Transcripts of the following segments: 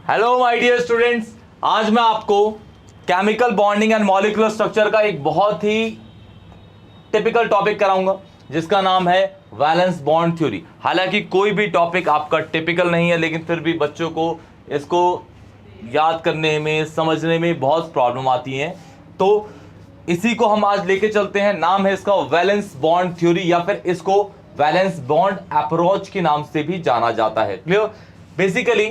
Hello my dear students, आज मैं आपको chemical bonding and molecular structure का एक बहुत ही टिपिकल टॉपिक कराऊंगा जिसका नाम है वैलेंस बॉन्ड थ्योरी। हालांकि कोई भी टॉपिक आपका टिपिकल नहीं है, लेकिन फिर भी बच्चों को इसको याद करने में, समझने में बहुत प्रॉब्लम आती है। तो इसी को हम आज लेके चलते हैं। नाम है इसका वैलेंस बॉन्ड थ्योरी, या फिर इसको वैलेंस बॉन्ड अप्रोच के नाम से भी जाना जाता है। Clear? Basically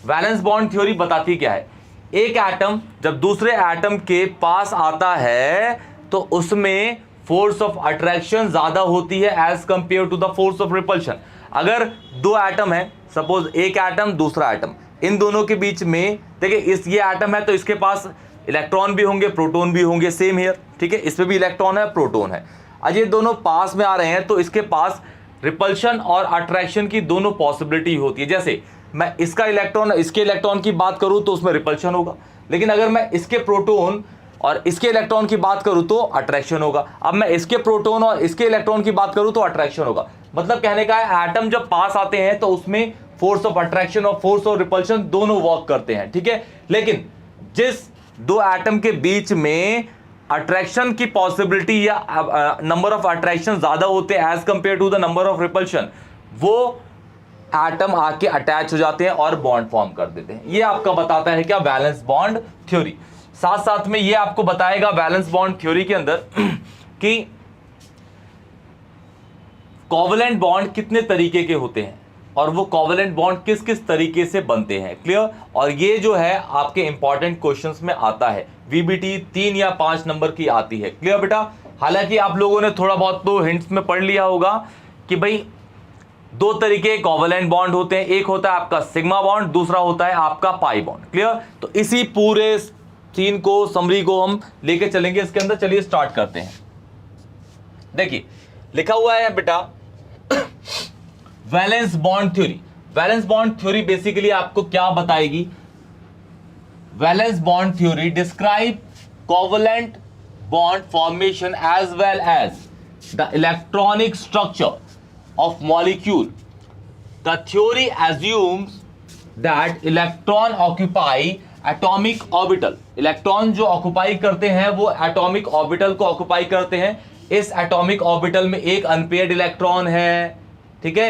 valence bond theory बताती क्या है, एक एटम जब दूसरे एटम के पास आता है तो उसमें फोर्स ऑफ अट्रैक्शन ज्यादा होती है as compared to the force of repulsion. अगर दो एटम है, सपोज एक एटम दूसरा एटम, इन दोनों के बीच में देखिए, ये एटम है तो इसके पास इलेक्ट्रॉन भी होंगे, प्रोटॉन भी होंगे, सेम हियर, ठीक है, इसमें भी इलेक्ट्रॉन है, प्रोटॉन है। आज ये दोनों पास में आ रहे हैं तो इसके पास रिपल्शन और अट्रैक्शन की दोनों पॉसिबिलिटी होती है। जैसे मैं इसका इलेक्ट्रॉन इसके इलेक्ट्रॉन की बात करूं तो उसमें रिपल्शन होगा, लेकिन अगर मैं इसके प्रोटॉन और इसके इलेक्ट्रॉन की बात करूं तो अट्रैक्शन होगा। अब मैं इसके प्रोटॉन और इसके इलेक्ट्रॉन की बात करूं तो अट्रैक्शन होगा। मतलब कहने का है, एटम जब पास आते हैं तो उसमें फोर्स ऑफ अट्रैक्शन और फोर्स ऑफ रिपल्शन दोनों वर्क करते हैं, ठीक है। लेकिन जिस दो एटम के बीच में अट्रैक्शन की पॉसिबिलिटी या नंबर ऑफ अट्रैक्शन ज्यादा होते हैं as compared to the number of repulsion, वो एटम आके अटैच हो जाते हैं और बॉन्ड फॉर्म कर देते हैं। ये आपका बताता है क्या, वैलेंस बॉन्ड थ्योरी। साथ साथ में ये आपको बताएगा वैलेंस बॉन्ड थ्योरी के अंदर कि कोवलेंट बॉन्ड कितने तरीके के होते हैं और वो कोवलेंट बॉन्ड किस किस तरीके से बनते हैं। क्लियर? और ये जो है आपके इंपॉर्टेंट क्वेश्चंस में आता है, वीबीटी 3 या 5 नंबर की आती है। क्लियर बेटा? हालांकि आप लोगों ने थोड़ा बहुत तो हिंट्स में पढ़ लिया होगा कि भाई दो तरीके कोवलेंट बॉन्ड होते हैं, एक होता है आपका सिग्मा बॉन्ड, दूसरा होता है आपका पाई बॉन्ड। क्लियर? तो इसी पूरे सीन को, समरी को हम लेके चलेंगे इसके अंदर। चलिए स्टार्ट करते हैं। देखिए लिखा हुआ है बेटा valence bond theory. Valence bond theory basically आपको क्या बताएगी, valence bond theory describe covalent bond formation as well as the electronic structure of molecule. The theory assumes that electron occupy atomic orbital. Electron जो occupy करते हैं वो atomic orbital को occupy करते हैं। इस एटॉमिक ऑर्बिटल में एक अनपेयर्ड इलेक्ट्रॉन है, ठीक है,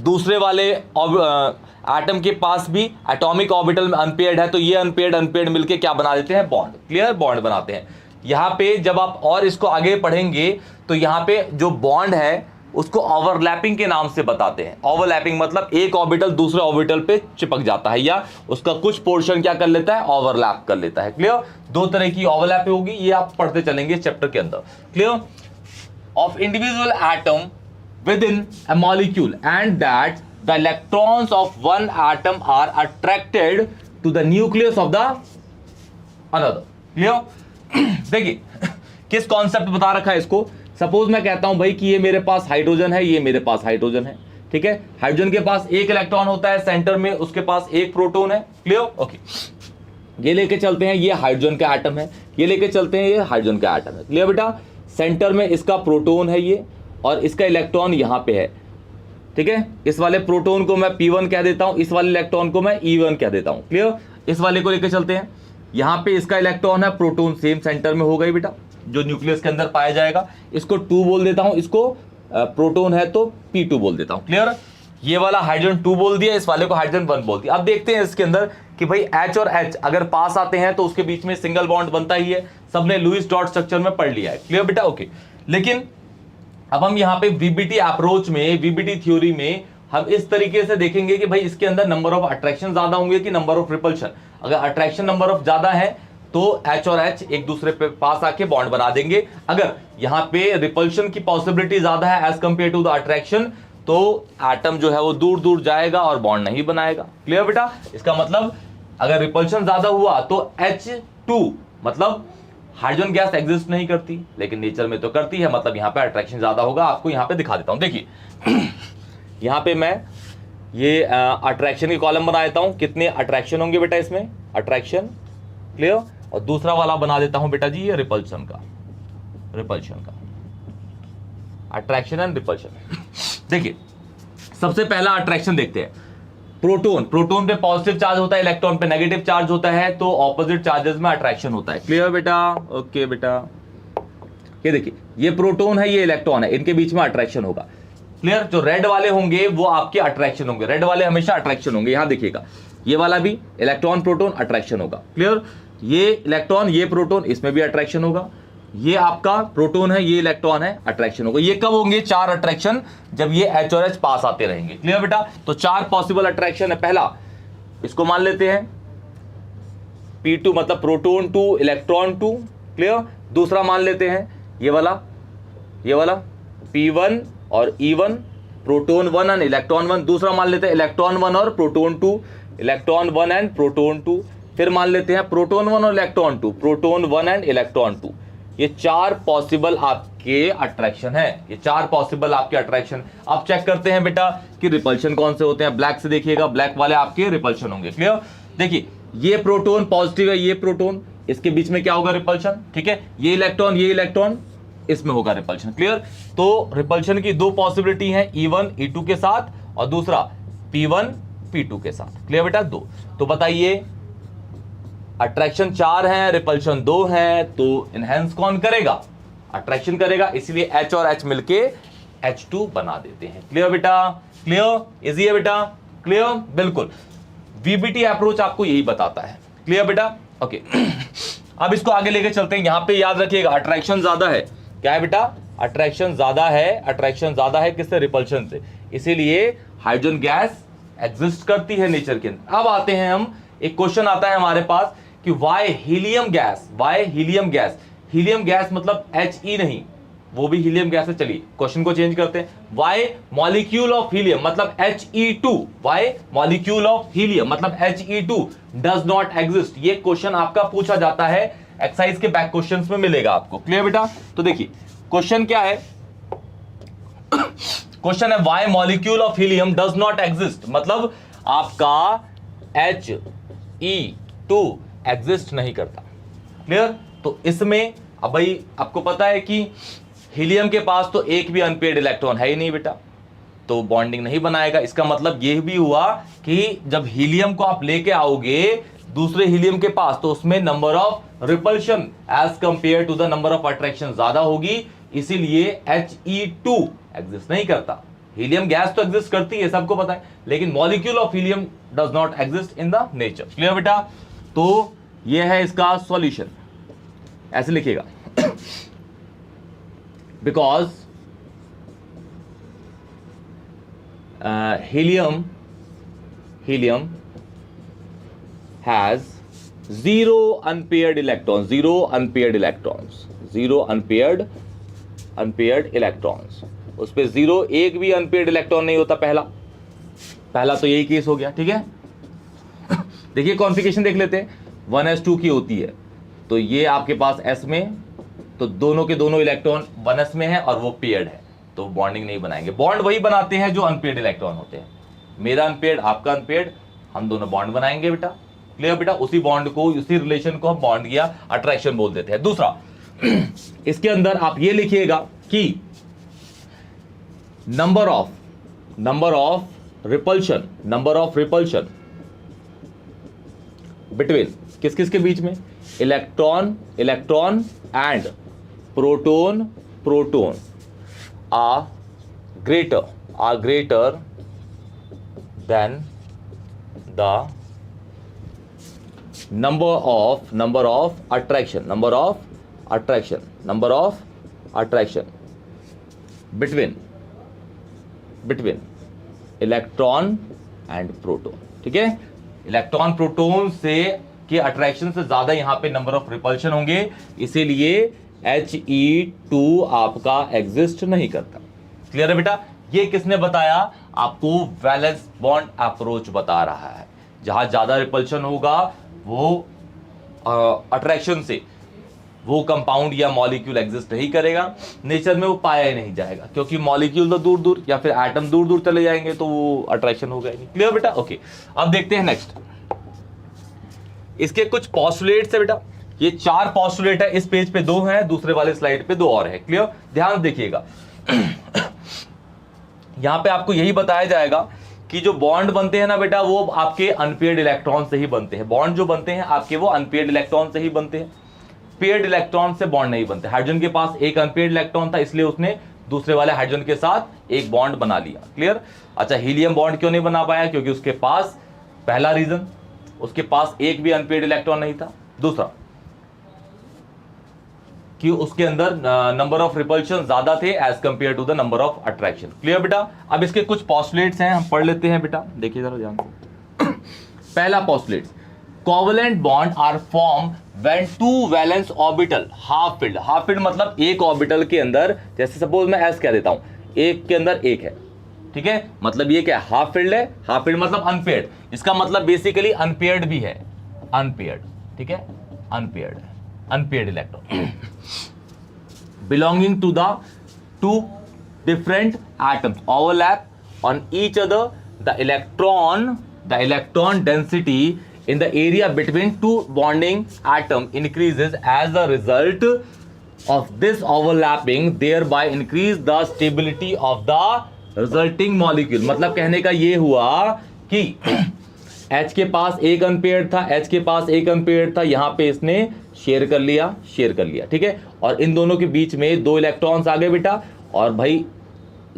दूसरे वाले एटम के पास भी एटॉमिक ऑर्बिटल में अनपेयर्ड है, तो ये अनपेयर्ड मिलके क्या बना देते हैं, बॉन्ड। क्लियर? बॉन्ड बनाते हैं। यहां पे जब आप और इसको आगे पढ़ेंगे तो यहां पे जो बॉन्ड है उसको ओवरलैपिंग के नाम से बताते हैं। ओवरलैपिंग मतलब एक ऑर्बिटल दूसरे ऑर्बिटल पे चिपक जाता है या उसका कुछ पोर्शन क्या कर लेता है, ओवरलैप कर लेता है। क्लियर? दो तरह की ओवरलैप होगी, ये आप पढ़ते चलेंगे चैप्टर के अंदर। Clear? Of individual atom with in a molecule and that the electrons of one atom are attracted to the nucleus of the another. Clear? देखिए किस कॉन्सेप्ट बता रखा है इसको। सपोज मैं कहता हूं भाई कि ये मेरे पास हाइड्रोजन है, ये मेरे पास हाइड्रोजन है, ठीक है। हाइड्रोजन के पास एक इलेक्ट्रॉन होता है सेंटर में, उसके पास एक प्रोटॉन है। क्लियर? ओके, ये लेके चलते हैं, ये हाइड्रोजन का एटम है, ये लेके चलते हैं, ये हाइड्रोजन का एटम है। क्लियर बेटा? सेंटर में इसका प्रोटॉन है ये, और इसका इलेक्ट्रॉन यहां पे है, ठीक है। इस वाले प्रोटॉन को मैं P1 कह देता हूं, इस वाले इलेक्ट्रॉन को मैं E1 कह देता हूं। क्लियर? इस वाले को लेके चलते हैं, यहां पे इसका इलेक्ट्रॉन है, प्रोटॉन सेम सेंटर में हो गई बेटा, जो न्यूक्लियस के अंदर पाया जाएगा। इसको 2 बोल देता हूं, इसको प्रोटॉन है तो P2 बोल देता हूं। क्लियर? ये वाला हाइड्रोजन 2 बोल दिया, इस वाले को हाइड्रोजन 1 बोल दिया। अब देखते हैं इसके अंदर कि भाई H और H अगर पास आते हैं तो उसके बीच में सिंगल बॉन्ड बनता ही है। सबने लुईस डॉट स्ट्रक्चर में पढ़ लिया है। क्लियर बेटा? ओके, लेकिन अब हम यहाँ पे वीबीटी अप्रोच में, वीबीटी थ्योरी में हम इस तरीके से देखेंगे कि भाई इसके अंदर नंबर ऑफ अट्रैक्शन ज्यादा होंगे कि नंबर ऑफ रिपल्शन। अगर अट्रैक्शन नंबर ऑफ ज्यादा है तो H और H एक दूसरे पे पास आके बॉन्ड बना देंगे। अगर यहाँ पे रिपल्शन की पॉसिबिलिटी ज्यादा है as compared to the attraction, तो एटम जो है वो दूर दूर जाएगा और बॉन्ड नहीं बनाएगा। क्लियर बेटा? इसका मतलब अगर रिपल्शन ज्यादा हुआ तो H2 मतलब हाइड्रोजन गैस एग्जिस्ट नहीं करती, लेकिन नेचर में तो करती है, मतलब यहाँ पे अट्रैक्शन ज्यादा होगा। आपको यहाँ पे दिखा देता हूं, देखिए यहाँ पे मैं ये अट्रैक्शन की कॉलम बना देता हूं। कितने अट्रैक्शन होंगे बेटा इसमें, अट्रैक्शन। क्लियर? और दूसरा वाला बना देता हूं बेटा जी ये रिपल्शन का, अट्रैक्शन एंड रिपल्शन। देखिए सबसे पहला अट्रैक्शन देखते हैं। प्रोटोन, प्रोटोन पे पॉजिटिव चार्ज होता है, इलेक्ट्रॉन पे नेगेटिव चार्ज होता है, तो ऑपोजिट चार्जेस में अट्रैक्शन होता है। क्लियर बेटा? ओके बेटा, ये देखिए ये प्रोटोन है, ये इलेक्ट्रॉन है, इनके बीच में अट्रैक्शन होगा। क्लियर? जो रेड वाले होंगे वो आपके अट्रैक्शन होंगे, रेड वाले हमेशा अट्रैक्शन होंगे। यहां देखिएगा ये वाला भी इलेक्ट्रॉन प्रोटोन अट्रैक्शन होगा। क्लियर? ये इलेक्ट्रॉन, ये प्रोटोन, इसमें भी अट्रैक्शन होगा। ये आपका प्रोटोन है, ये इलेक्ट्रॉन है, अट्रैक्शन होगा। ये कब होंगे? 4 अट्रैक्शन, जब ये H और H पास आते रहेंगे। क्लियर बेटा? तो 4 पॉसिबल अट्रैक्शन है। पहला इसको मान लेते हैं P2 मतलब प्रोटोन 2 इलेक्ट्रॉन 2। क्लियर? दूसरा मान लेते हैं ये वाला P1 और E1 प्रोटोन 1 एंड इलेक्ट्रॉन 1। दूसरा मान लेते हैं इलेक्ट्रॉन 1 और प्रोटोन 2, इलेक्ट्रॉन 1 एंड प्रोटोन 2। फिर मान लेते हैं प्रोटोन 1 और इलेक्ट्रॉन 2, प्रोटोन 1 एंड इलेक्ट्रॉन 2। ये 4 पॉसिबल आपके अट्रैक्शन है, ये 4 पॉसिबल आपके अट्रैक्शन। अब चेक करते हैं बेटा कि रिपल्शन कौन से होते हैं। ब्लैक से देखिएगा, ब्लैक वाले आपके रिपल्शन होंगे। क्लियर? देखिए ये प्रोटोन पॉजिटिव है, ये प्रोटोन, इसके बीच में क्या होगा? रिपल्शन। ठीक है? ये इलेक्ट्रॉन इसमें होगा रिपल्शन। क्लियर? तो रिपल्शन की 2 पॉसिबिलिटी है, E1 E2 के साथ और दूसरा P1 P2 के साथ। क्लियर बेटा? 2। तो बताइए अट्रैक्शन 4 है, रिपल्शन 2 है, तो इनहेंस कौन करेगा? अट्रैक्शन करेगा, इसलिए H और H मिलके H2 बना देते हैं। क्लियर बेटा? क्लियर? इजी है बेटा? क्लियर? बिल्कुल। VBT अप्रोच आपको यही बताता है। क्लियर बेटा? ओके अब इसको आगे लेके चलते हैं। यहां पे याद रखिएगा अट्रैक्शन ज्यादा है। क्या है बेटा? अट्रैक्शन ज्यादा है। अट्रैक्शन ज्यादा है किससे? रिपल्शन से। इसीलिए हाइड्रोजन गैस एग्जिस्ट करती है नेचर के अंदर। अब आते हैं हम, एक क्वेश्चन आता है हमारे पास कि why helium gas, why helium gas, helium gas मतलब He नहीं, वो भी हीलियम गैस है। चलिए क्वेश्चन को चेंज करते हैं। वाई मॉलिक्यूल ऑफ हीलियम मतलब He2, Y molecule of helium मतलब He2 डज नॉट एग्जिस्ट। ये क्वेश्चन आपका पूछा जाता है, एक्सरसाइज के बैक क्वेश्चंस में मिलेगा आपको। क्लियर बेटा? तो देखिए क्वेश्चन क्या है, क्वेश्चन है why molecule of helium does not exist, मतलब आपका He2 एग्जिस्ट नहीं करता। क्लियर? तो इसमें अब भाई आपको पता है कि हीलियम के पास तो एक भी अनपेयर्ड इलेक्ट्रॉन है ही नहीं बेटा, तो बॉन्डिंग नहीं बनाएगा। इसका मतलब यह भी हुआ कि जब हीलियम को आप लेके आओगे दूसरे हीलियम के पास, तो उसमें number of repulsion as compared to the number of attraction ज्यादा होगी, इसीलिए He2 एग्जिस्ट नहीं करता। हीलियम गैस तो एग्जिस्ट करती है, सबको पता है, लेकिन molecule of helium does not exist in the nature. Clear बेटा? तो यह है इसका सॉल्यूशन, ऐसे लिखिएगा because helium has 0 unpaired electrons, 0 unpaired electrons, उस पे 0 एक भी अनपेयर्ड इलेक्ट्रॉन नहीं होता। पहला तो यही केस हो गया। ठीक है? देखिए कॉन्फ़िगरेशन देख लेते हैं। 1s2 की होती है, तो ये आपके पास s में, तो दोनों के दोनों इलेक्ट्रॉन 1s में है और वो पेयर्ड है, तो बॉन्डिंग नहीं बनाएंगे। बॉन्ड वही बनाते हैं जो अनपेयर्ड इलेक्ट्रॉन होते हैं, मेरा अनपेयर्ड आपका अनपेयर्ड, हम दोनों बॉन्ड बनाएंगे बेटा। क्लियर बेटा? उसी बॉन्ड को, उसी रिलेशन को हम बॉन्ड या अट्रैक्शन बोल देते हैं। दूसरा इसके अंदर आप ये लिखिएगा कि नंबर ऑफ रिपल्शन बिटवीन किस किस के बीच में? Electron and proton are greater than the number of attraction between electron and proton. ठीक है? इलेक्ट्रॉन प्रोटोन से के अट्रैक्शन से ज्यादा यहां पे नंबर ऑफ रिपल्शन होंगे, इसीलिए He2 आपका एग्जिस्ट नहीं करता। क्लियर है बेटा? ये किसने बताया आपको? वैलेंस बॉन्ड अप्रोच बता रहा है। जहां ज्यादा रिपल्शन होगा वो अट्रैक्शन से वो कंपाउंड या मॉलिक्यूल एग्जिस्ट नहीं करेगा, नेचर में वो पाया ही नहीं जाएगा, क्योंकि मॉलिक्यूल तो दूर दूर या फिर एटम दूर दूर चले जाएंगे, तो वो अट्रैक्शन होगा ही नहीं। क्लियर बेटा? ओके अब देखते हैं नेक्स्ट, इसके कुछ पॉस्टुलेट्स है बेटा। ये 4 पॉस्टुलेट है, इस पेज पे 2 है, दूसरे वाले स्लाइड पे 2 और है। क्लियर? ध्यान देखिएगा यहां पे आपको यही बताया जाएगा कि जो बॉन्ड बनते हैं ना बेटा वो आपके अनपेयर्ड इलेक्ट्रॉन से ही बनते हैं। बॉन्ड जो बनते हैं आपके वो अनपेयर्ड इलेक्ट्रॉन से ही बनते हैं, पेयर्ड इलेक्ट्रॉन से बॉन्ड नहीं बनते। हाइड्रोजन के पास एक अनपेयर्ड इलेक्ट्रॉन था इसलिए उसने दूसरे वाले हाइड्रोजन के साथ एक बॉन्ड बना लिया। क्लियर। अच्छा, हीलियम बॉन्ड क्यों नहीं बना पाया? क्योंकि उसके पास, पहला रीजन, उसके पास एक भी अनपेयर्ड इलेक्ट्रॉन नहीं था। दूसरा कि उसके अंदर नंबर ऑफ रिपल्शन ज्यादा थे as compared to the number of attraction. Clear बेटा। अब इसके कुछ पॉस्टुलेट्स हैं, हम पढ़ लेते हैं बेटा, देखिए जरा ध्यान से। पहला postulate, covalent bond are form when two valence orbital half filled. Half filled मतलब एक ऑर्बिटल के अंदर, जैसे सपोज मैं एस कह देता हूं, एक के अंदर एक है, ठीक है, मतलब ये क्या हाफ फिल्ड है। हाफ फिल्ड मतलब अनपेयर्ड, इसका मतलब बेसिकली अनपेयर्ड भी है, अनपेयर्ड, ठीक है, unpaired electron belonging to the two different atoms overlap on each other. The electron density in the area between two bonding atom increases as a result of this overlapping, thereby increase the stability of the resulting molecule. मतलब कहने का ये हुआ कि H के पास एक unpaired था, H के पास एक अनपेयर्ड था, यहां पे इसने शेयर कर लिया, ठीक है, और इन दोनों के बीच में दो इलेक्ट्रॉन्स आ गए बेटा, और भाई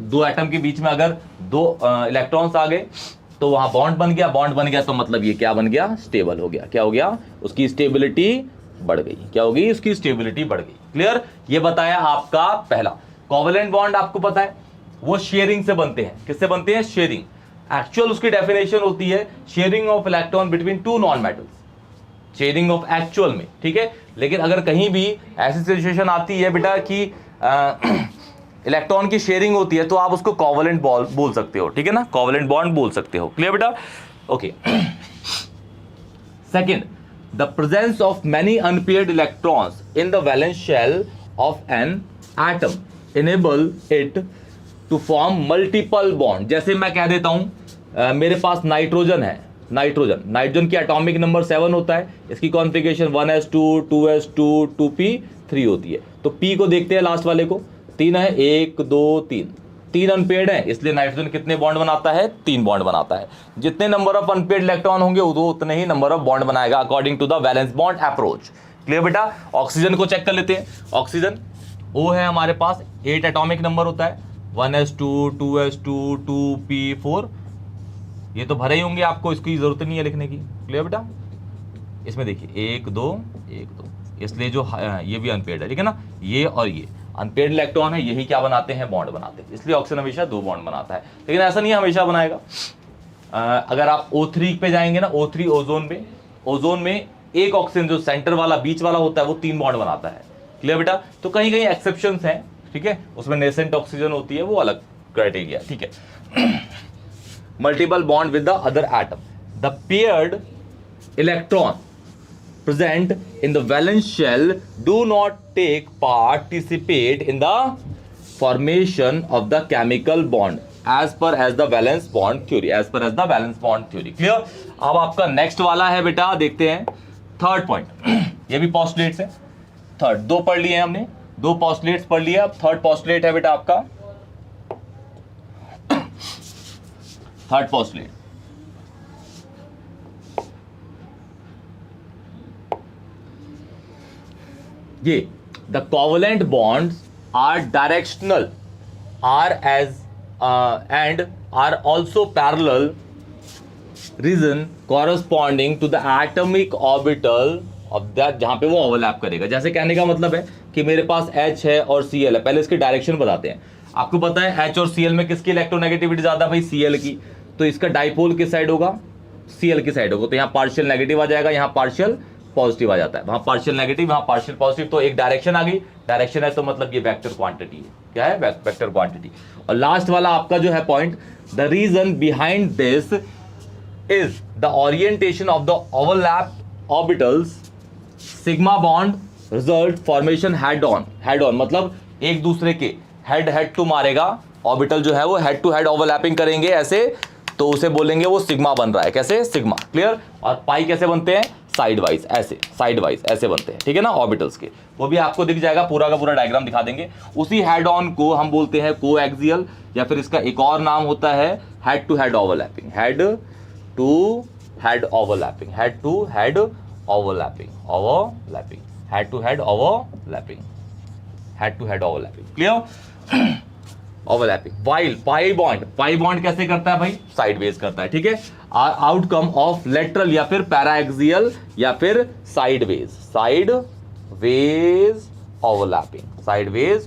दो एटम के बीच में अगर दो इलेक्ट्रॉन्स आ गए तो वहां बॉन्ड बन गया, तो मतलब ये क्या बन गया? स्टेबल हो गया। क्या हो गया? उसकी स्टेबिलिटी बढ़ गई। क्या होगी? उसकी स्टेबिलिटी बढ़ गई। क्लियर। ये बताया आपका पहला। कोवलेंट बॉन्ड आपको पता है वो शेयरिंग से बनते हैं। किससे बनते हैं? शेयरिंग। एक्चुअल उसकी डेफिनेशन होती है sharing of electron between two non metals, sharing of actual में, ठीक है। लेकिन अगर कहीं भी ऐसी सिचुएशन आती है बेटा कि इलेक्ट्रॉन की शेयरिंग होती है तो आप उसको कोवलेंट बोल सकते हो, ठीक है ना, कोवलेंट बॉन्ड बोल सकते हो। क्लियर बेटा। Okay. Second, the presence of many unpaired electrons in the valence shell of an atom enable it to form multiple bond. जैसे मैं कह देता हूं मेरे पास नाइट्रोजन है, नाइट्रोजन की एटॉमिक नंबर 7 होता है, इसकी कॉन्फ़िगरेशन 1s2 2s2 2p3 होती है। तो p को देखते हैं, लास्ट वाले को 3 है, 1 2 3 अनपेयर्ड है, इसलिए नाइट्रोजन कितने बॉन्ड बनाता है? 3 बॉन्ड बनाता है। जितने नंबर ऑफ अनपेयर्ड इलेक्ट्रॉन होंगे वो उतने ही नंबर ऑफ बॉन्ड बनाएगा according to the valence bond approach. Clear बेटा। ऑक्सीजन को चेक कर लेते हैं। ऑक्सीजन O है हमारे पास, 8 एटॉमिक नंबर होता है, 1s2 2s2 2p4, ये तो भरे ही होंगे, आपको इसकी जरूरत नहीं है लिखने की। क्लियर बेटा। इसमें देखिए 1 2 1 2, इसलिए जो ये भी अनपेयर्ड है, ठीक है ना, ये और ये अनपेयर्ड इलेक्ट्रॉन है, यही क्या बनाते हैं? बॉन्ड बनाते हैं। इसलिए ऑक्सीजन हमेशा 2 बॉन्ड बनाता है, लेकिन ऐसा नहीं हमेशा बनाएगा। अगर आप O3 पे जाएंगे ना, O3 ओजोन में एक ऑक्सीजन जो सेंटर वाला बीच वाला होता है वो 3 बॉन्ड बनाता है। क्लियर बेटा। तो कहीं कहीं एक्सेप्शंस हैं, ठीक है, उसमें नेसेंट ऑक्सीजन होती है, वो अलग क्राइटेरिया, ठीक है। Multiple bond with the other atom. The paired electron present in the valence shell do not participate in the formation of the chemical bond as per the valence bond theory, clear। अब आपका next वाला है बेटा, देखते हैं third point. ये भी postulates है। थर्ड, 2 पढ़ लिए हमने, 2 पोस्टुलेट्स पढ़ लिए। अब थर्ड पोस्टुलेट है बेटा आपका, थर्ड पोस्टुलेट, ये the covalent bonds are directional and are also parallel region corresponding to the atomic orbital of that, जहां पे वो ओवरलैप करेगा। जैसे कहने का मतलब है कि मेरे पास H है और Cl है। पहले इसकी डायरेक्शन बताते हैं। आपको पता है H और Cl में किसकी इलेक्ट्रोनेगेटिविटी ज्यादा? भाई Cl की। तो इसका डाइपोल किस साइड होगा? Cl की साइड होगा। तो यहाँ पार्शियल नेगेटिव आ जाएगा, यहाँ पार्शियल पॉजिटिव आ जाता है, वहां पार्शियल नेगेटिव, वहां पार्शियल पॉजिटिव। तो एक डायरेक्शन आ गई, डायरेक्शन है तो मतलब ये वेक्टर क्वांटिटी है। क्या है? Vector quantity. और लास्ट वाला आपका जो है point, the reason behind this is the orientation of the overlap orbitals sigma bond result formation head on मतलब एक दूसरे के हेड टू मारेगा, ऑर्बिटल जो है वो हेड टू हेड ओवरलैपिंग करेंगे ऐसे, तो उसे बोलेंगे वो सिग्मा बन रहा है। कैसे? सिग्मा। क्लियर। और पाई कैसे बनते हैं? साइड वाइज, ऐसे साइड वाइज ऐसे बनते हैं, ठीक है ना, ऑर्बिटल्स के, वो भी आपको दिख जाएगा, पूरा का पूरा डायग्राम दिखा देंगे। उसी हेड ऑन को हम बोलते हैं कोएक्सियल, या फिर इसका एक और नाम होता है head to head overlapping, head to head overlapping, head to head overlapping, overlapping, head to head overlapping, head to head overlapping, clear, overlapping. While pi bond कैसे करता है भाई, साइडवेज करता है, ठीक है, आउटकम ऑफ लेटरल या फिर पैराएक्सियल या फिर sideways, sideways overlapping, sideways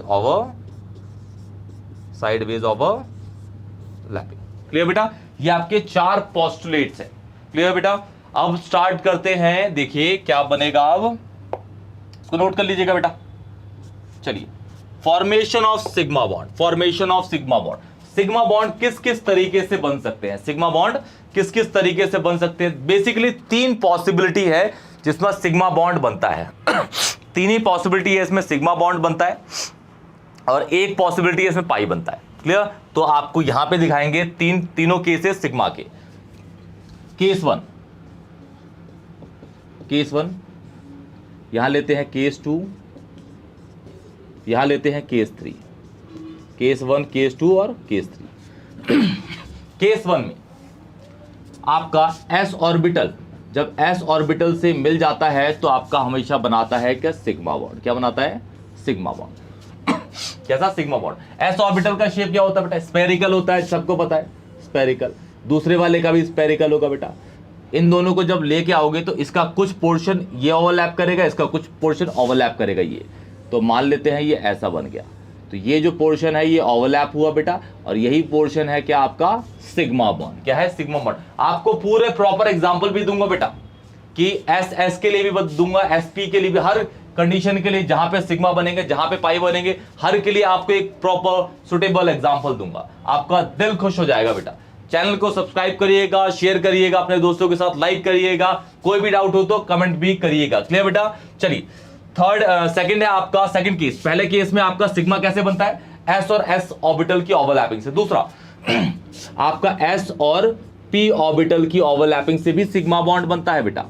overlapping, clear बेटा। ये आपके 4 पोस्टुलेट्स हैं, क्लियर बेटा। अब स्टार्ट करते हैं, देखिए क्या बनेगा, अब इसको नोट कर लीजिएगा बेटा। चलिए, formation of sigma bond, formation of sigma bond, sigma bond किस किस तरीके से बन सकते हैं, सिग्मा बॉन्ड किस किस तरीके से बन सकते हैं। बेसिकली 3 पॉसिबिलिटी है जिसमें सिग्मा बॉन्ड बनता है। 3 ही पॉसिबिलिटी है इसमें सिग्मा बॉन्ड बनता है, और एक पॉसिबिलिटी है इसमें पाई बनता है, क्लियर। तो आपको यहां पे दिखाएंगे तीनों केसेस सिग्मा के। केस वन, यहां लेते हैं केस 2, यहां लेते हैं केस 3, केस 1, केस 2 और केस 3। केस 1 में आपका s ऑर्बिटल, जब s ऑर्बिटल से मिल जाता है तो आपका हमेशा बनाता है क्या, सिग्मा बॉन्ड। क्या बनाता है, सिग्मा बॉन्ड। कैसा, सिग्मा बॉन्ड। s ऑर्बिटल का शेप क्या होता है बेटा, स्फेरिकल होता है, सबको पता है, स्फेरिकल। दूसरे वाले का भी स्फेरिकल होगा बेटा। इन दोनों को जब लेके आओगे तो इसका कुछ पोर्शन ये ओवरलैप करेगा, इसका कुछ पोर्शन ओवरलैप करेगा ये, तो मान लेते हैं ये ऐसा बन गया। तो ये जो पोर्शन है ये ओवरलैप हुआ बेटा, और यही पोर्शन है क्या आपका, सिग्मा बॉन्ड। क्या है, सिग्मा बॉन्ड। आपको पूरे प्रॉपर एग्जांपल भी दूंगा बेटा, कि एस के लिए भी दूंगा, एसपी के लिए भी, हर कंडीशन के लिए जहां पे सिग्मा बनेंगे, जहां पे पाई बनेंगे, हर के लिए आपको एक प्रॉपर सुटेबल एग्जांपल दूंगा। आपका दिल खुश हो जाएगा बेटा। चैनल को सब्सक्राइब करिएगा, शेयर करिएगा, अपने दोस्तों के साथ लाइक करिएगा, कोई भी डाउट हो तो कमेंट भी करिएगा, क्लियर बेटा। चलिए, सेकंड है आपका, सेकंड केस। पहले केस में आपका सिग्मा कैसे बनता है, एस और एस ऑर्बिटल की ओवरलैपिंग से। दूसरा आपका एस और पी ऑर्बिटल की ओवरलैपिंग से भी सिग्मा बॉन्ड बनता है बेटा,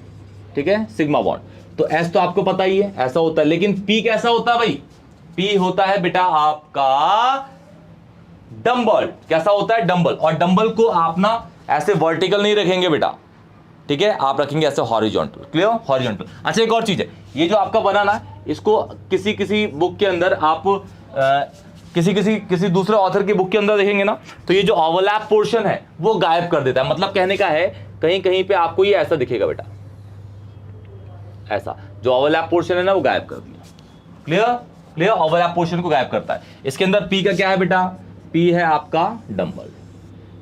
ठीक है, सिग्मा बॉन्ड। तो एस तो आपको पता ही है, ऐसा होता है, लेकिन पी कैसा होता है भाई, पी होता है बेटा आपका डंबल। कैसा होता है, डंबल। और डंबल को आप ना ऐसे वर्टिकल नहीं रखेंगे बेटा, ठीक है, आप रखेंगे ऐसे हॉरिजॉन्टल, क्लियर, हॉरिजॉन्टल। अच्छा, एक और चीज है, ये जो आपका बना ना, इसको किसी किसी बुक के अंदर आप किसी दूसरे ऑथर की बुक के अंदर देखेंगे ना, तो ये जो ओवरलैप पोर्शन है वो गायब कर देता है। मतलब कहने का है, कहीं कहीं पे आपको ये ऐसा दिखेगा बेटा, ऐसा जो ओवरलैप पोर्शन है ना वो गायब कर दिया, क्लियर, ओवरलैप पोर्शन को गायब करता है। इसके अंदर पी का क्या है बेटा, पी है आपका डंबल,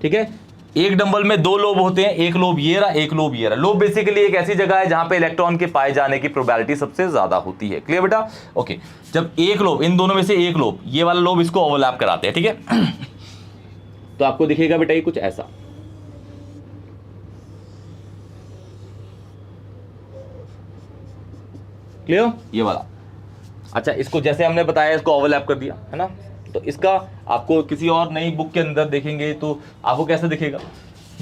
ठीक है। एक डंबल में 2 लोब होते हैं, एक लोब ये रहा, एक लोब ये रहा। लोब बेसिकली एक ऐसी जगह है जहां पे इलेक्ट्रॉन के पाए जाने की प्रोबेबिलिटी सबसे ज्यादा होती है, क्लियर बेटा, ओके। जब एक लोब, इन दोनों में से एक लोब, ये वाला लोब इसको ओवरलैप कराते हैं, ठीक है। तो आपको दिखेगा बेटा ये कुछ ऐसा, क्लियर, ये वाला। अच्छा, इसको जैसे हमने बताया, इसको ओवरलैप कर दिया है ना, तो इसका आपको किसी और नई बुक के अंदर देखेंगे तो आपको कैसे दिखेगा,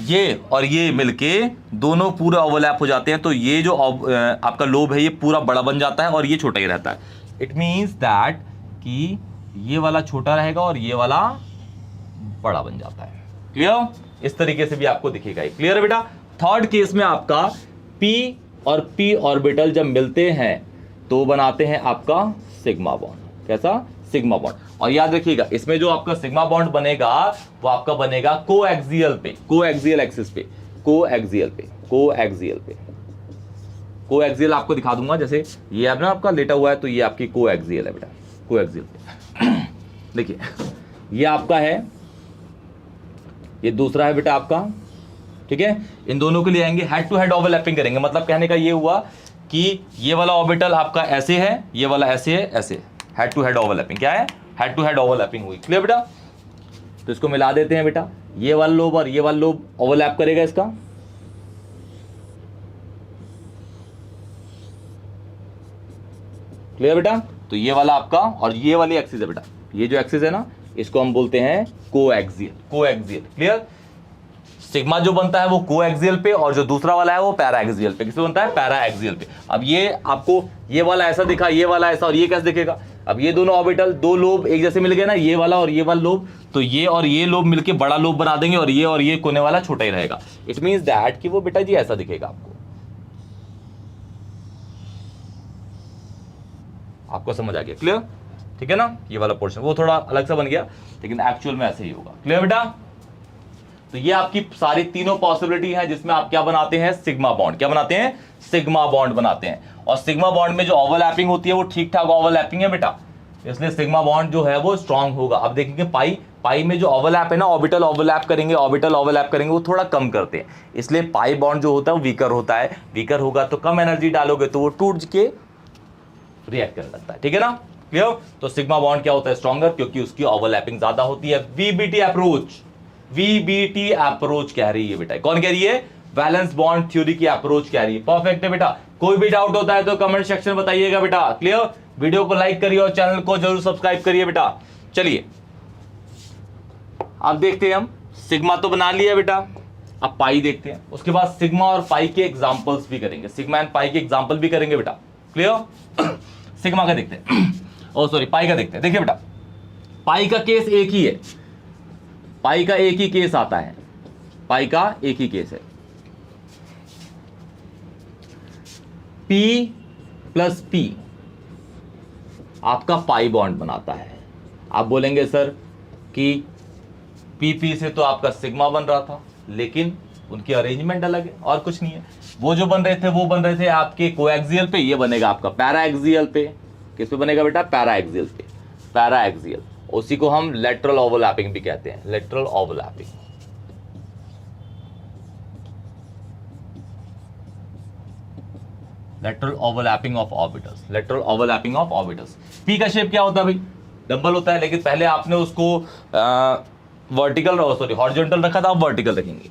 ये और ये मिलके दोनों पूरा ओवरलैप हो जाते हैं, तो ये जो आपका लोब है ये पूरा बड़ा बन जाता है और ये छोटा ही रहता है। इट मीन्स दैट कि ये वाला छोटा रहेगा और ये वाला बड़ा बन जाता है, क्लियर। इस तरीके से भी आपको दिखेगा, क्लियर है बेटा। थर्ड केस में आपका पी और पी ऑर्बिटल जब मिलते हैं तो बनाते हैं आपका सिग्मा बॉन्ड। कैसा, सिग्मा बॉन्ड। और याद रखिएगा, इसमें जो आपका सिग्मा बॉन्ड बनेगा वो आपका बनेगा कोएक्सियल पे, कोएक्सियल एक्सिस पे, कोएक्सियल पे, कोएक्सियल पे। कोएक्सियल आपको दिखा दूंगा, जैसे ये अब ना आपका लेटा हुआ है तो ये आपकी कोएक्सियल है बेटा, कोएक्सियल पे। देखिए, ये आपका है, ये दूसरा है बेटा आपका, ठीक है। इन दोनों के लिए आएंगे, हेड टू हेड ओवरलैपिंग करेंगे। मतलब कहने का ये हुआ कि ये वाला ऑर्बिटल आपका ऐसे है, ये वाला ऐसे है, ऐसे हेड टू हेड ओवरलैपिंग। क्या है, हेड टू हेड ओवरलैपिंग हुई, क्लियर बेटा। तो इसको मिला देते हैं बेटा, ये वाला लोब और ये वाला लोब ओवरलैप करेगा इसका, क्लियर बेटा। तो ये वाला आपका और ये वाली एक्सिस है बेटा, ये जो एक्सिस है ना इसको हम बोलते हैं कोएक्सियल, कोएक्सियल, क्लियर। सिग्मा जो बनता है वो कोएक्सियल पे, और जो दूसरा वाला है वो पैराएक्सियल पे। किस पे बनता है? पैराएक्सियल पे। अब ये आपको ये वाला ऐसा दिखा, ये वाला ऐसा, और ये कैसे दिखेगा? अब ये दोनों ऑर्बिटल, दो लोब एक जैसे मिल गए ना, ये वाला और ये वाला लोब, तो ये और ये लोब मिलके बड़ा लोब बना देंगे, और ये कोने वाला छोटा ही रहेगा। इट मींस दैट कि वो बेटा जी ऐसा दिखेगा आपको। आपको समझ आ गया? क्लियर? ठीक है ना? ये वाला पोर्शन वो थोड़ा अलग सा बन गया, लेकिन एक्चुअल में ऐसे ही होगा। क्लियर बेटा? तो ये आपकी सारी तीनों पॉसिबिलिटी है जिसमें आप क्या बनाते हैं? Sigma bond. क्या बनाते हैं? सिग्मा बॉन्ड बनाते हैं। और सिग्मा बॉन्ड में जो ओवरलैपिंग होती है वो ठीक ठाक ओवरलैपिंग है बेटा, इसलिए सिग्मा बॉन्ड जो है वो स्ट्रांग होगा। अब देखेंगे पाई में जो ओवरलैप है ना, ऑर्बिटल ओवरलैप करेंगे वो थोड़ा कम करते हैं, इसलिए पाई बॉन्ड जो होता है वो वीकर होता है। वीकर होगा तो कम एनर्जी डालोगे तो वो टूट के रिएक्ट करने लगता है। ठीक है ना? क्लियर? तो सिग्मा बॉन्ड क्या होता है? स्ट्रॉन्गर, क्योंकि उसकी ओवरलैपिंग ज्यादा होती है। वीबीटी अप्रोच कह रही है बेटा। कौन कह रही है? वैलेंस बॉन्ड थ्योरी की अप्रोच कह रही है। परफेक्ट है बेटा। कोई भी डाउट होता है तो कमेंट सेक्शन में बताइएगा बेटा। क्लियर? वीडियो को लाइक करिए और चैनल को जरूर सब्सक्राइब करिए बेटा। चलिए अब देखते हैं, हम सिग्मा तो बना लिया बेटा, अब पाई देखते हैं। उसके बाद सिग्मा और पाई के एग्जांपल्स भी करेंगे, सिग्मा एंड पाई के एग्जांपल भी करेंगे बेटा। क्लियर? सिग्मा का देखते हैं, ओ सॉरी पाई का देखते हैं। देखिए बेटा, पाई का केस एक ही है, पाई का एक ही केस आता है, पाई का एक ही केस है। P प्लस P आपका पाई बॉन्ड बनाता है। आप बोलेंगे सर कि PP से तो आपका सिग्मा बन रहा था, लेकिन उनकी अरेंजमेंट अलग है और कुछ नहीं है। वो जो बन रहे थे आपके कोएक्सियल पे, ये बनेगा आपका पैराएक्सियल पे। किस पे बनेगा बेटा? पैराएक्सियल पे, पैराएक्सियल। उसी को हम लेटरल ओवरलैपिंग भी कहते हैं, lateral overlapping. Lateral overlapping of orbitals, lateral overlapping of orbitals. P का शेप क्या होता है भाई? डंबल होता है, लेकिन पहले आपने उसको वर्टिकल सॉरी हॉरिजॉन्टल रखा था, आप वर्टिकल रखेंगे।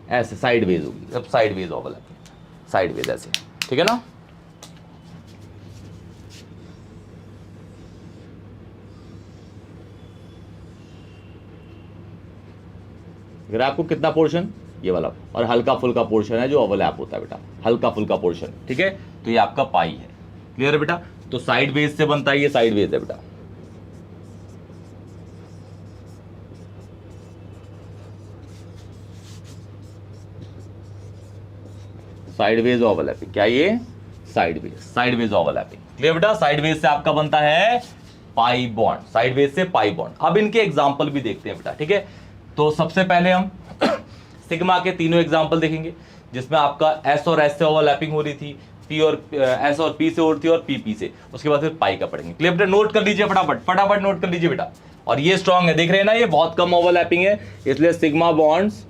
ऐसे साइडवेज होगी, अब साइडवेज ओवरलैपिंग, साइडवेज ऐसे। ठीक है ना? अगर आपको कितना पोर्शन? ये वाला, और हल्का फुल्का पोर्शन है जो ओवरलैप होता है बेटा, हल्का फुल्का पोर्शन। ठीक है? तो ये आपका पाई है। क्लियर है बेटा? तो साइडवेज से बनता है, ये साइडवेज है बेटा। साइडवेज ओवरलैपिंग, क्या ये? Sideways overlapping. क्लियर बेटा? साइडवेज से आपका बनता है पाई बॉन्ड, साइडवेज से पाई बॉन्ड। अब इनके एग्जांपल भी देखते हैं बेटा। ठीक है? तो सबसे पहले हम सिग्मा के तीनों एग्जांपल देखेंगे, जिसमें आपका एस और एस से ओवरलैपिंग हो रही थी, पी और एस और पी से हो रही थी, और पी से। उसके बाद फिर पाई का पढ़ेंगे। क्लियर बेटा? नोट कर लीजिए फटाफट नोट कर लीजिए बेटा। और ये स्ट्रांग है, देख रहे हैं ना, ये बहुत कम ओवरलैपिंग है, इसलिए sigma bonds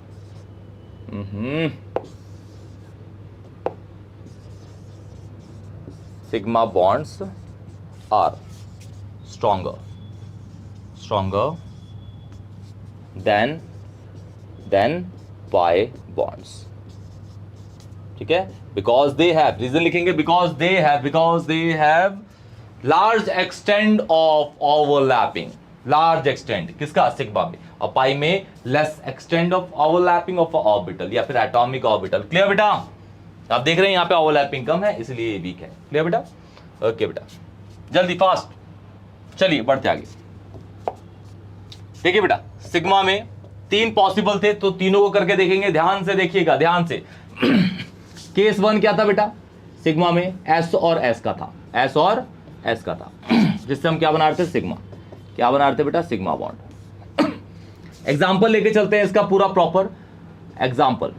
sigma bonds are stronger than pi bonds. ठीक है? because they have, रीजन लिखेंगे, because they have large extent of overlapping, large extent किसका? सिग्मा में। और पाई में less extent of overlapping of orbital या फिर atomic orbital। क्लियर बेटा? आप देख रहे हैं यहाँ पे ओवरलैपिंग कम है, इसलिए ये वीक है। क्लियर बेटा? ओके बेटा, जल्दी फास्ट। चलिए बढ़ते आगे। देखिए बेटा, सिग्मा में 3 पॉसिबल थे, तो तीनों को करके देखेंगे। ध्यान से देखिएगा, ध्यान से। केस 1 क्या था बेटा? सिग्मा में एस और एस का था, एस और एस का था, जिससे हम क्या बना रहे थे? सिग्मा। क्या बना रहे थे बेटा? Sigma bond. एग्जाम्पल लेके चलते हैं इसका पूरा प्रॉपर एग्जाम्पल।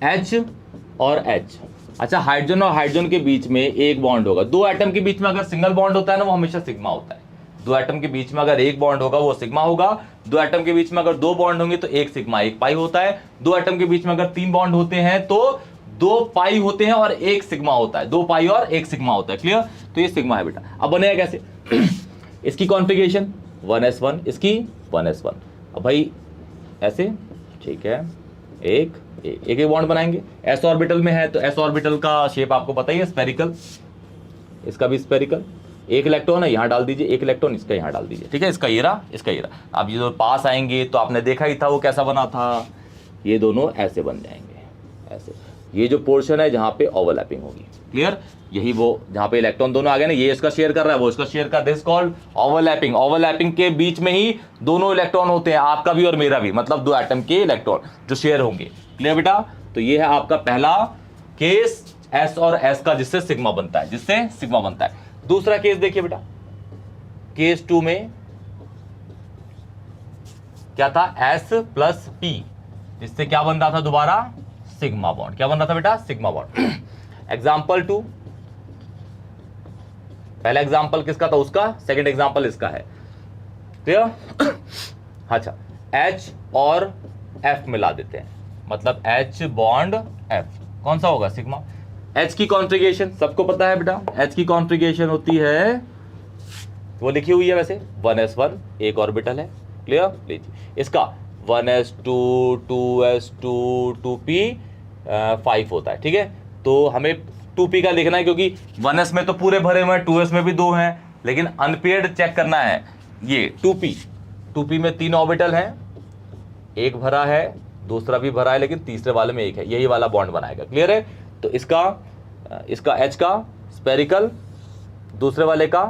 H और H, अच्छा हाइड्रोजन और हाइड्रोजन के बीच में एक बॉन्ड होगा। 2 एटम के बीच में अगर सिंगल बॉन्ड होता है ना, वो हमेशा सिग्मा होता है। 2 एटम के बीच में अगर एक बॉन्ड होगा वो सिग्मा होगा। 2 एटम के बीच में अगर 2 बॉन्ड होंगे तो एक सिग्मा एक पाई होता है। 2 एटम के बीच में अगर 3 बॉन्ड होते हैं तो 2 पाई होते हैं और एक सिग्मा होता है। 2 पाई और एक सिग्मा होता है। क्लियर? तो ये सिग्मा है बेटा। अब बनेगा कैसे? इसकी कॉन्फ़िगरेशन 1s1, इसकी 1s1। अब भाई ऐसे, ठीक है, एक बॉन्ड बनाएंगे। एस ऑर्बिटल में है तो एस ऑर्बिटल का शेप आपको पता ही है, स्फेरिकल। इसका भी स्पेरिकल, एक इलेक्ट्रॉन है यहाँ डाल दीजिए, एक इलेक्ट्रॉन इसका यहाँ डाल दीजिए, ठीक है, इसका ये रहा, इसका ये रहा। अब ये जो पास आएंगे तो आपने देखा ही था वो कैसा बना था, ये दोनों ऐसे बन जाएंगे, ऐसे। ये जो पोर्शन है जहाँ पे ओवरलैपिंग होगी, क्लियर, यही वो जहाँ पे इलेक्ट्रॉन दोनों आ गए ना, ये इसका शेयर कर रहा है, वो इसका शेयर कर, दिस कॉल्ड ओवरलैपिंग। ओवरलैपिंग के बीच में ही दोनों इलेक्ट्रॉन होते हैं, आपका भी और मेरा भी, मतलब दो एटम के इलेक्ट्रॉन जो शेयर होंगे, क्लियर बेटा। तो ये है आपका पहला केस एस और एस का, जिससे सिग्मा बनता है, जिससे सिग्मा बनता है। दूसरा केस देखिए बेटा, केस 2 में क्या था, एस प्लस पी, जिससे क्या बन रहा था दोबारा, सिग्मा बॉन्ड। क्या बन रहा था बेटा, सिग्मा बॉन्ड। एग्जाम्पल 2, पहला एग्जाम्पल किसका था, उसका, सेकंड एग्जाम्पल इसका है, क्लियर। अच्छा, H और F मिला देते हैं, मतलब H बॉन्ड F, कौन सा होगा, सिग्मा। H की कॉन्ट्रिगेशन सबको पता है बेटा, H की कॉन्ट्रिगेशन होती है, वो लिखी हुई है वैसे, 1s1 एक ऑर्बिटल है, क्लियर। लीजिए इसका 1s2 2s2 2p 5 होता है, ठीक है। तो हमें 2p का लिखना है, क्योंकि 1s में तो पूरे भरे हुए हैं, 2s में भी 2 हैं, लेकिन अनपेयर्ड चेक करना है। ये 2p में 3 ऑर्बिटल हैं, एक भरा है, दूसरा भी भरा है, लेकिन तीसरे वाले में एक है, यही वाला बॉन्ड बनाएगा, क्लियर है। तो इसका H का स्पेरिकल, दूसरे वाले का,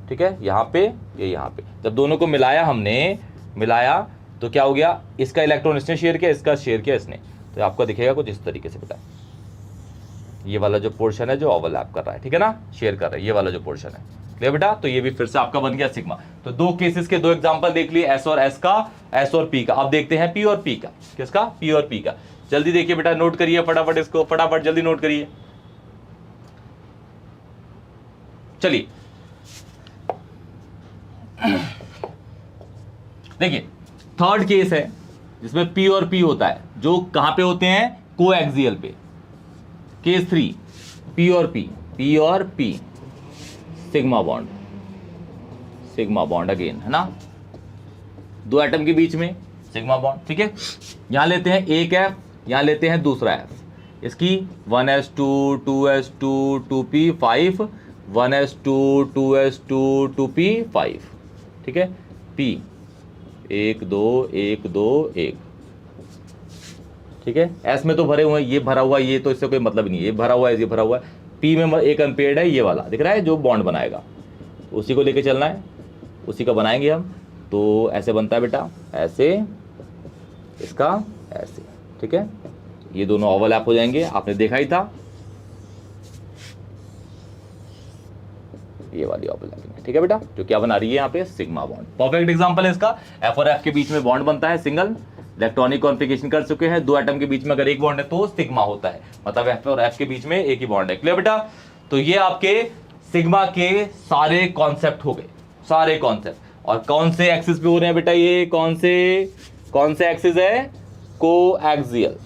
ठीक है, यहाँ पे, ये यहाँ पे, जब दोनों को मिलाया, हमने मिलाया तो क्या हो गया, इसका इलेक्ट्रॉन इसने शेयर किया, इसका शेयर किया इसने, तो आपको दिखेगा कुछ इस तरीके से बेटा, ये वाला जो पोर्शन है जो ओवरलैप कर रहा है, ठीक है ना, शेयर कर रहा है, ये वाला जो पोर्शन है, क्लियर बेटा। तो ये भी फिर से आपका बन गया सिग्मा। तो दो केसेस के दो एग्जांपल देख लिए, एस और एस का, एस और पी का। अब देखते हैं पी और पी का, किसका, पी और पी का। जल्दी देखिए बेटा, नोट करिए फटाफट इसको, फटाफट जल्दी नोट करिए। चलिए देखिए, थर्ड केस है जिसमें पी और पी होता है, जो कहां पे होते हैं, कोएक्सियल पे। केस 3, पी और P, sigma bond, sigma bond again, है ना, दो एटम के बीच में सिग्मा बॉन्ड, ठीक है। यहां लेते हैं एक एफ, यहां लेते हैं दूसरा एफ, इसकी 1s2 2s2 2p 5, 1s2 2s2 2p 5, ठीक है। p 1 2 1 2 1, ठीक है। एस में तो भरे हुए हैं, ये भरा हुआ है, ये तो इससे कोई मतलब नहीं है, ये भरा हुआ है, ये भरा हुआ है। पी में एक अनपेयर्ड है, ये वाला दिख रहा है जो बॉन्ड बनाएगा, उसी को लेके चलना है, उसी का बनाएंगे हम। तो ऐसे बनता है बेटा, ऐसे, इसका ऐसे, ठीक है। ये दोनों ओवरलैप हो जाएंगे, आपने देखा ही था, ये वाली ओवरलैपिंग है, ठीक है बेटा, जो क्या बना रही है यहाँ पे, सिग्मा बॉन्ड। परफेक्ट एग्जांपल है इसका। एफ और एफ के बीच में बॉन्ड बनता है, सिंगल इलेक्ट्रॉनिक कॉन्फ़िगरेशन कर चुके हैं, दो एटम के बीच में अगर एक बॉन्ड है तो सिग्मा होता है, मतलब एफ और एफ के बीच में एक ही बॉन्ड है, क्लियर बेटा। तो ये आपके सिग्मा के सारे कॉन्सेप्ट हो गए, सारे कॉन्सेप्ट। और कौन से एक्सिस पे हो रहे हैं बेटा, ये कौन से एक्सिस है, कोएक्सियल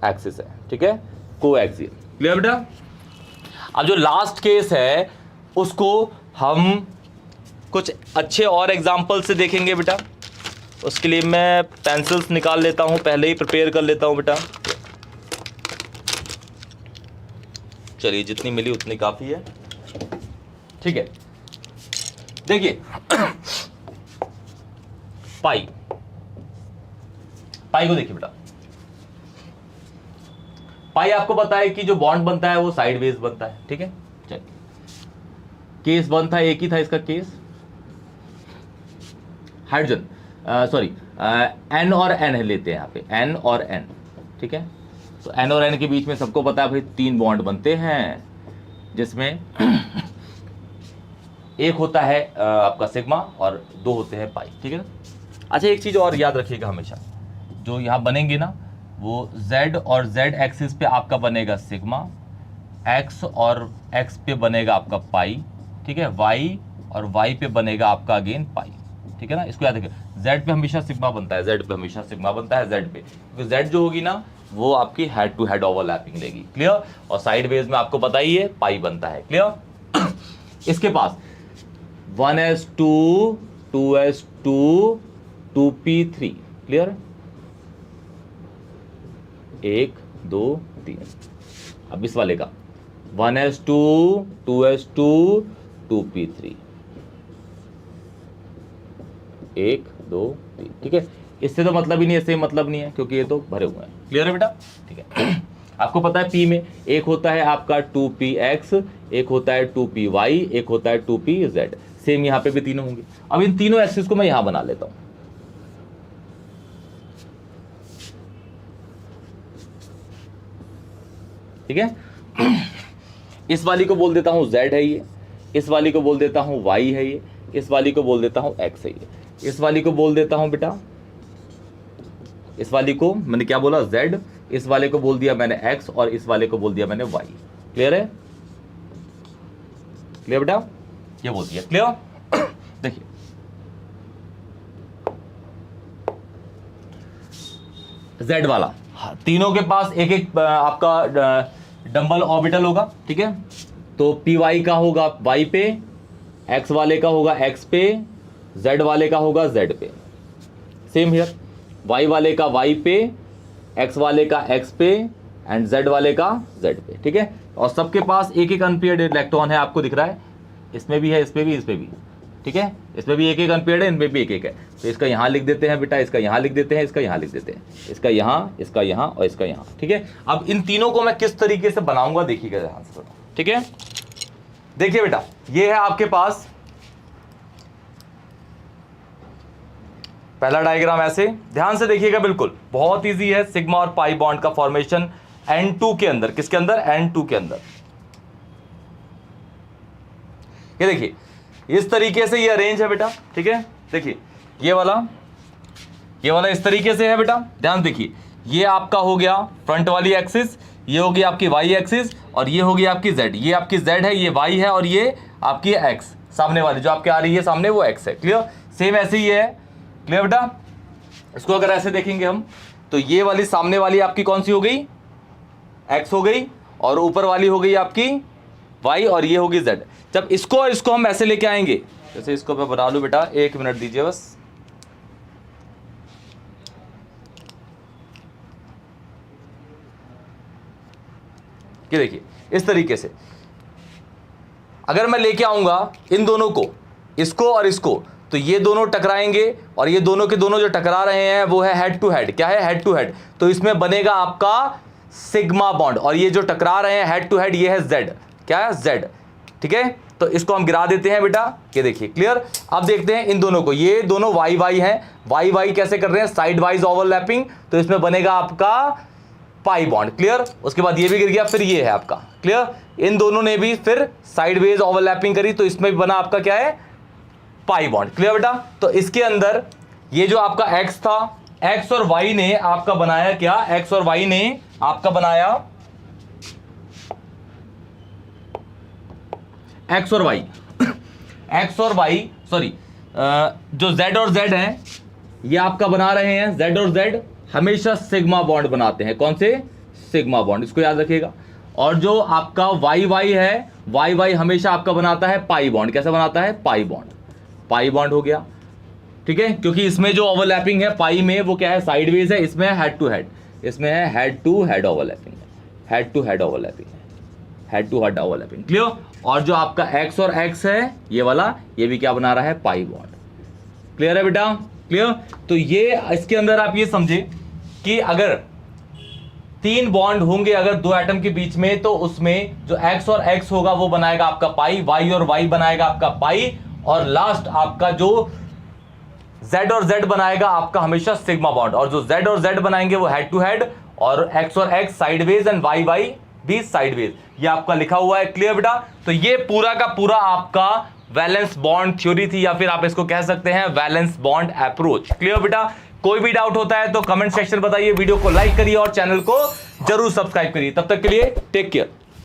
एक्सिस है, ठीक है, कोएक्सियल, क्लियर बेटा। अब जो लास्ट केस है उसको हम कुछ अच्छे और एग्जाम्पल से देखेंगे बेटा। उसके लिए मैं पेंसिल्स निकाल लेता हूं, पहले ही प्रिपेयर कर लेता हूं बेटा। चलिए, जितनी मिली उतनी काफी है, ठीक है। देखिए पाई को देखिए बेटा, पाई आपको पता है कि जो बॉन्ड बनता है वो साइडवेज बनता है, ठीक है। चलिए, केस 1 था, एक ही था इसका केस, हाइड्रोजन, सॉरी, एन और एन लेते हैं यहाँ पे, एन और एन, ठीक है। तो एन और एन के बीच में सबको पता है भाई 3 बॉन्ड बनते हैं, जिसमें एक होता है आपका सिग्मा और 2 होते हैं पाई, ठीक है ना। अच्छा, एक चीज और याद रखिएगा हमेशा, जो यहाँ बनेंगे ना, वो z और z एक्सिस पे आपका बनेगा सिग्मा, x और x पे बनेगा आपका पाई, ठीक है, y और y पे बनेगा आपका अगेन पाई, ठीक है ना। इसको याद रखिए, z पे हमेशा सिग्मा बनता है, z पे हमेशा सिग्मा बनता है, z पे, क्योंकि z जो होगी ना वो आपकी हेड टू हेड ओवरलैपिंग लेगी, क्लियर। और साइडवेज में आपको पता ही है पाई बनता है, क्लियर। इसके पास 1s2 2s2 2p3, क्लियर, 1 2 3। अब इस वाले का 1s2 2s2 2p3 1 2 3, ठीक है। इससे तो मतलब ही नहीं है, इससे मतलब नहीं है क्योंकि ये तो भरे हुए हैं। क्लियर है बेटा, ठीक है। आपको पता है P में एक होता है आपका 2px, एक होता है 2py, एक होता है 2pz। सेम यहां पे भी तीनों होंगे। अब इन तीनों एक्सिस को मैं यहां बना लेता हूं, ठीक है। इस वाली को बोल देता हूं z है ये, इस वाली को बोल देता हूं y है ये, इस वाली को बोल देता हूं x है ये, इस वाली को बोल देता हूं बेटा, इस वाली को मैंने क्या बोला z, इस वाले को बोल दिया मैंने x और इस वाले को बोल दिया मैंने y। क्लियर है? क्लियर बेटा, ये बोल दिया। क्लियर? देखिए z वाला, हाँ, तीनों के पास एक एक आपका डंबल ऑर्बिटल होगा, ठीक है। तो py का होगा y पे, x वाले का होगा x पे, z वाले का होगा z पे। सेम हियर, y वाले का y पे, x वाले का x पे एंड z वाले का z पे, ठीक है। और सबके पास एक एक अनपेयर्ड इलेक्ट्रॉन है, आपको दिख रहा है, इसमें भी है, इसमें भी, इसमें भी, ठीक है। इसमें भी एक एक अनपेयर्ड है, इनमें भी एक एक है। तो इसका यहाँ लिख देते हैं बेटा, इसका यहाँ लिख देते हैं, इसका यहाँ लिख देते हैं, इसका यहाँ, इसका यहाँ और इसका यहाँ, ठीक है। अब इन तीनों को मैं किस तरीके से बनाऊंगा देखिएगा ध्यान से, ठीक है। देखिए बेटा, ये है आपके पास पहला डायग्राम, ऐसे ध्यान से देखिएगा, बिल्कुल बहुत इजी है। सिग्मा और पाई बॉन्ड का फॉर्मेशन N2 के अंदर, किसके अंदर? N2 के अंदर। ये देखिए इस तरीके से ये अरेंज है बेटा, ठीक है। देखिए ये वाला इस तरीके से है बेटा, ध्यान देखिए। ये आपका हो गया फ्रंट वाली एक्सिस, ये होगी आपकी वाई एक्सिस और ये होगी आपकी जेड। ये आपकी जेड है, ये वाई है और ये आपकी एक्स, सामने वाली जो आपके आ रही है सामने वो एक्स है। क्लियर? सेम ऐसे ही है। क्लियर बेटा? इसको अगर ऐसे देखेंगे हम तो ये वाली सामने वाली आपकी कौन सी हो गई? एक्स हो गई और ऊपर वाली हो गई आपकी वाई और ये होगी जेड। जब इसको और इसको हम ऐसे लेके आएंगे, जैसे इसको मैं बना लूं बेटा, 1 मिनट दीजिए बस। ये देखिए इस तरीके से अगर मैं लेके आऊंगा इन दोनों को, इसको और इसको, तो ये दोनों टकराएंगे और ये दोनों के दोनों जो टकरा रहे हैं वो है हेड टू हेड। क्या है? Head to head. तो इसमें बनेगा आपका सिग्मा बॉन्ड और ये जो टकरा रहे हैं हेड टू हेड ये है जेड। क्या है? जेड। ठीक है, तो इसको हम गिरा देते हैं बेटा। ये देखिए क्लियर। अब देखते हैं इन दोनों को, ये दोनों वाई वाई हैं, वाई वाई कैसे कर रहे हैं? Side wise overlapping. तो इसमें बनेगा आपका पाई बॉन्ड। क्लियर? उसके बाद ये भी गिर गया, फिर ये है आपका। क्लियर? इन दोनों ने भी फिर साइडवेज ओवरलैपिंग करी तो इसमें भी बना आपका क्या है? Pi bond. क्लियर बेटा? तो इसके अंदर ये जो आपका एक्स था, एक्स और वाई ने आपका बनाया क्या? एक्स और वाई ने आपका बनाया एक्स और वाई एक्स और वाई सॉरी जो जेड और जेड हैं ये आपका बना रहे हैं, जेड और जेड हमेशा सिग्मा बॉन्ड बनाते हैं। कौन से? सिग्मा बॉन्ड, इसको याद रखिएगा। और जो आपका वाई वाई है, वाई वाई हमेशा आपका बनाता है पाई बॉन्ड। कैसे बनाता है? Pi bond. पाई बॉन्ड हो गया, ठीक है, क्योंकि इसमें जो ओवरलैपिंग है पाई में वो क्या है? साइडवेज है। इसमें है हेड टू हेड, इसमें है head to head overlapping, head to head overlapping, head to head overlapping. Clear? और जो आपका एक्स और एक्स है ये वाला, ये भी क्या बना रहा है? Pi bond. क्लियर है बेटा? क्लियर? तो ये इसके अंदर आप ये समझे कि अगर 3 बॉन्ड होंगे अगर 2 एटम के बीच में, तो उसमें जो एक्स और एक्स होगा वो बनाएगा आपका पाई, वाई और वाई बनाएगा आपका पाई, और लास्ट आपका जो जेड और जेड बनाएगा आपका हमेशा सिग्मा बॉन्ड। और जो जेड और जेड बनाएंगे वो हेड टू हेड, और एक्स और X sideways and Y Y भी साइडवेज। ये आपका लिखा हुआ है। क्लियर बेटा? तो ये पूरा का पूरा आपका वैलेंस बॉन्ड थ्योरी थी, या फिर आप इसको कह सकते हैं वैलेंस बॉन्ड अप्रोच। क्लियर बेटा? कोई भी डाउट होता है तो कमेंट सेक्शन बताइए, वीडियो को लाइक करिए और चैनल को जरूर सब्सक्राइब करिए। तब तक के लिए टेक केयर।